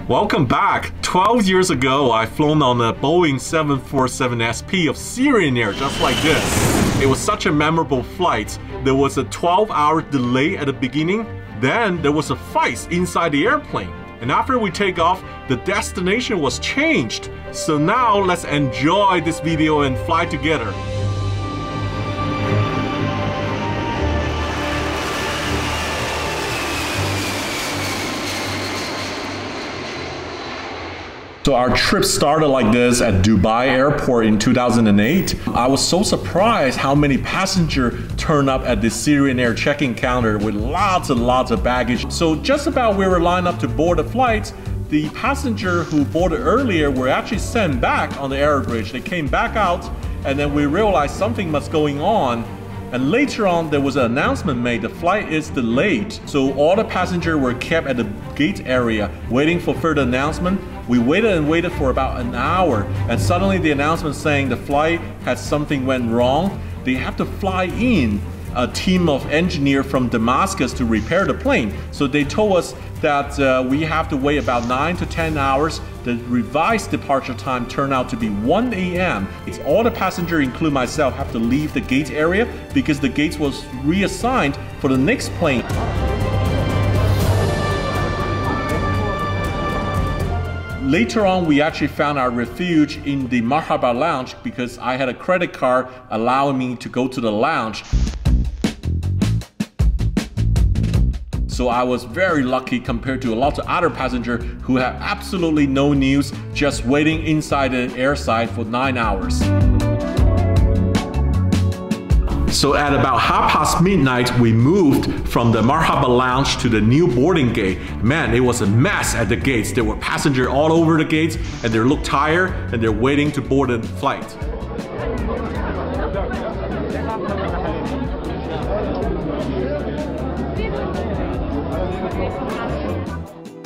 Welcome back. 12 years ago, I flown on a Boeing 747-SP of Syrian Air, just like this. It was such a memorable flight. There was a 12-hour delay at the beginning. Then there was a fight inside the airplane. And after we take off, the destination was changed. So now let's enjoy this video and fly together. So our trip started like this at Dubai Airport in 2008. I was so surprised how many passengers turned up at the Syrian Air check-in counter with lots and lots of baggage. So just about we were lined up to board the flight, the passenger who boarded earlier were actually sent back on the air bridge. They came back out, and then we realized something was going on. And later on, there was an announcement made, the flight is delayed. So all the passengers were kept at the gate area waiting for further announcement. We waited and waited for about an hour, and suddenly the announcement saying the flight had something went wrong. They have to fly in a team of engineers from Damascus to repair the plane. So they told us that we have to wait about 9 to 10 hours. The revised departure time turned out to be 1 a.m. All the passengers, including myself, have to leave the gate area because the gates was reassigned for the next plane. Later on, we actually found our refuge in the Marhaba lounge because I had a credit card allowing me to go to the lounge. So I was very lucky compared to a lot of other passengers who have absolutely no news, just waiting inside the airside for 9 hours. So at about midnight, we moved from the Marhaba lounge to the new boarding gate. Man, it was a mess at the gates. There were passengers all over the gates, and they looked tired, and they're waiting to board the flight.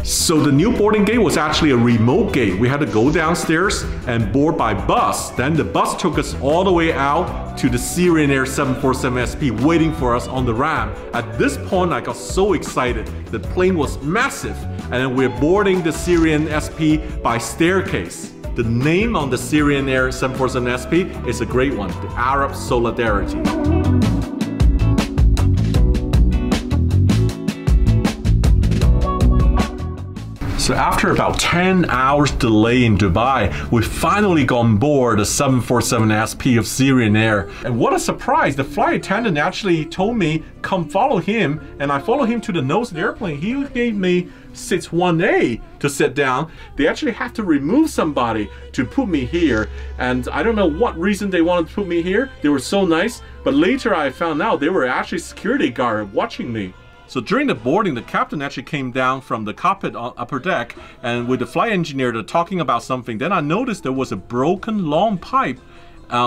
So the new boarding gate was actually a remote gate. We had to go downstairs and board by bus. Then the bus took us all the way out to the Syrian Air 747-SP waiting for us on the ramp. At this point, I got so excited. The plane was massive, and then we're boarding the Syrian SP by staircase. The name on the Syrian Air 747-SP is a great one, the Arab Solidarity. So after about 10 hours delay in Dubai, we finally got on board the 747-SP of Syrian Air. And what a surprise, the flight attendant actually told me, come follow him, and I followed him to the nose of the airplane. He gave me seats 1A to sit down. They actually have to remove somebody to put me here, and I don't know what reason they wanted to put me here. They were so nice, but later I found out they were actually security guard watching me. So during the boarding, the captain actually came down from the cockpit on upper deck, and with the flight engineer, they're talking about something. Then I noticed there was a broken long pipe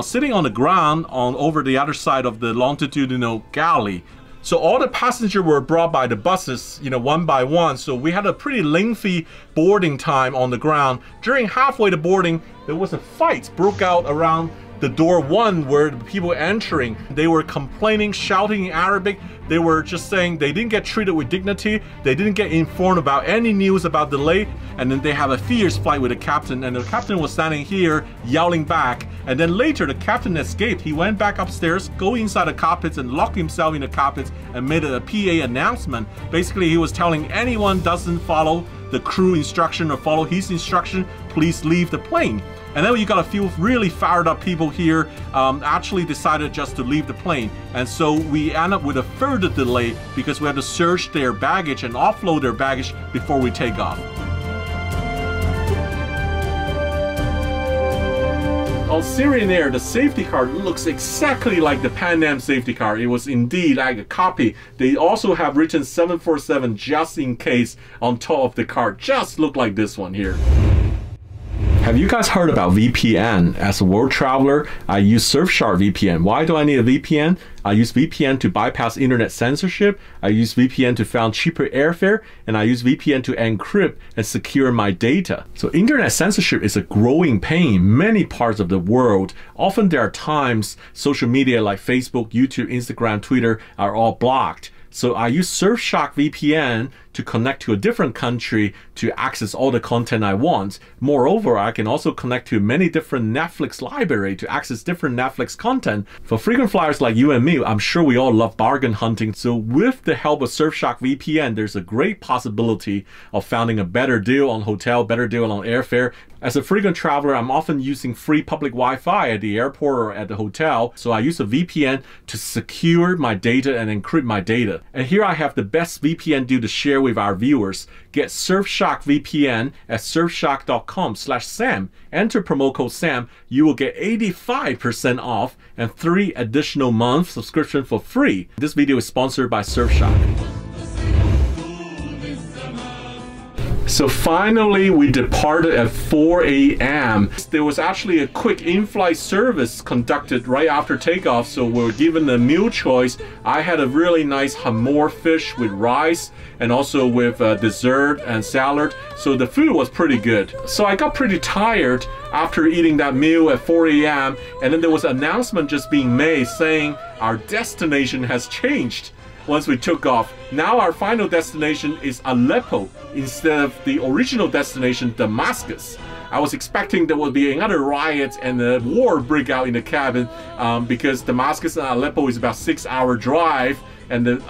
sitting on the ground over the other side of the longitudinal galley. So all the passengers were brought by the buses, one by one. So we had a pretty lengthy boarding time on the ground. During halfway to boarding, there was a fight broke out around the door 1 where the people were entering. They were complaining, shouting in Arabic. They were just saying they didn't get treated with dignity. They didn't get informed about any news about delay. And then they have a fierce fight with the captain, and the captain was standing here yelling back. And then later the captain escaped. He went back upstairs, go inside the cockpits and locked himself in the cockpits and made a PA announcement. Basically, he was telling anyone doesn't follow the crew instruction or follow his instruction, please leave the plane. And then you got a few really fired up people here actually decided just to leave the plane. And so we end up with a further delay because we had to search their baggage and offload their baggage before we take off. On Syrian Air, the safety car looks exactly like the Pan Am safety car. It was indeed like a copy. They also have written 747 just in case on top of the car. Just look like this one here. Have you guys heard about VPN? As a world traveler, I use Surfshark VPN. Why do I need a VPN? I use VPN to bypass internet censorship. I use VPN to find cheaper airfare, and I use VPN to encrypt and secure my data. So internet censorship is a growing pain in many parts of the world. Often there are times social media like Facebook, YouTube, Instagram, Twitter are all blocked. So I use Surfshark VPN to connect to a different country to access all the content I want. Moreover, I can also connect to many different Netflix library to access different Netflix content. For frequent flyers like you and me, I'm sure we all love bargain hunting. So with the help of Shack VPN, there's a great possibility of finding a better deal on hotel, better deal on airfare. As a frequent traveler, I'm often using free public Wi-Fi at the airport or at the hotel. So I use a VPN to secure my data and encrypt my data. And here I have the best VPN deal to share with our viewers. Get Shack VPN at surfshark.com/Sam. Enter promo code SAM. You will get 85% off and 3 additional months subscription for free. This video is sponsored by Surfshark. So finally, we departed at 4 a.m. There was actually a quick in-flight service conducted right after takeoff, so we were given a meal choice. I had a really nice hamor fish with rice and also with dessert and salad, so the food was pretty good. So I got pretty tired after eating that meal at 4 a.m. and then there was an announcement just being made saying our destination has changed. Once we took off, now our final destination is Aleppo instead of the original destination, Damascus. I was expecting there would be another riot and a war break out in the cabin because Damascus and Aleppo is about 6-hour drive, and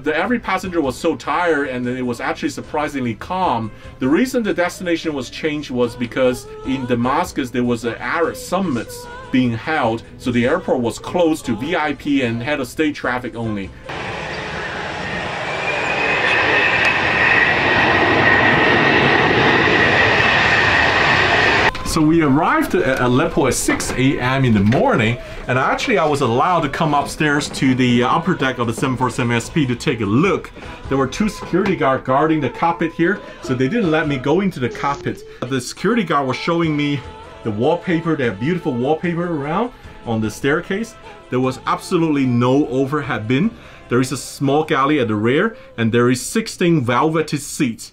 every passenger was so tired, and it was actually surprisingly calm. The reason the destination was changed was because in Damascus there was an Arab summit being held, so the airport was closed to VIP and head of state traffic only. So we arrived at Aleppo at 6 a.m. in the morning, and actually I was allowed to come upstairs to the upper deck of the 747SP to take a look. There were 2 security guards guarding the cockpit here, so they didn't let me go into the cockpit. The security guard was showing me the wallpaper, they have beautiful wallpaper around on the staircase. There was absolutely no overhead bin. There is a small galley at the rear, and there is 16 velveted seats.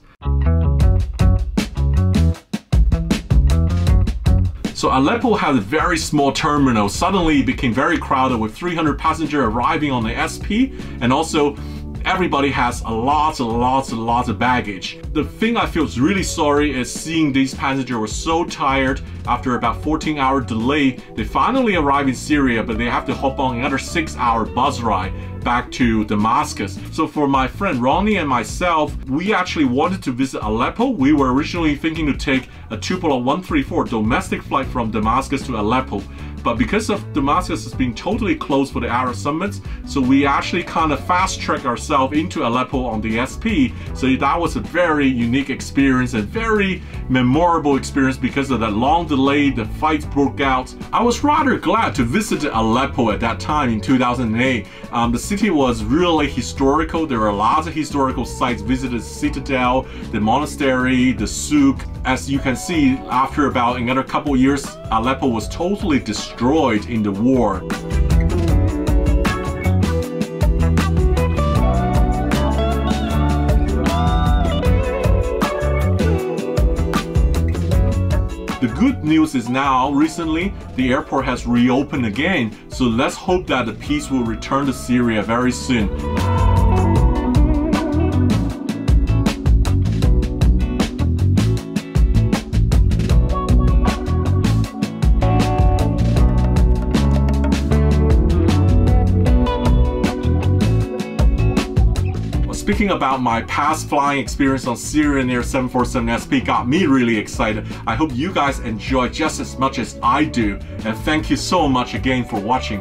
So Aleppo had a very small terminal. Suddenly it became very crowded with 300 passengers arriving on the SP, and also everybody has lots of baggage. The thing I feel really sorry is seeing these passengers were so tired after about 14-hour delay. They finally arrive in Syria, but they have to hop on another 6-hour bus ride back to Damascus. So for my friend Ronnie and myself, we actually wanted to visit Aleppo. We were originally thinking to take a 134 domestic flight from Damascus to Aleppo. But because of Damascus has been totally closed for the Arab summits, so we actually kind of fast-tracked ourselves into Aleppo on the SP. So that was a very unique experience and very memorable experience because of that long delay, the fights broke out. I was rather glad to visit Aleppo at that time in 2008. The city was really historical. There were lots of historical sites, visited the citadel, the monastery, the souk. As you can see, after about another couple years, Aleppo was totally destroyed in the war. The good news is now, recently, the airport has reopened again, so let's hope that the peace will return to Syria very soon. Speaking about my past flying experience on Syrian Air 747SP got me really excited. I hope you guys enjoy just as much as I do, and thank you so much again for watching.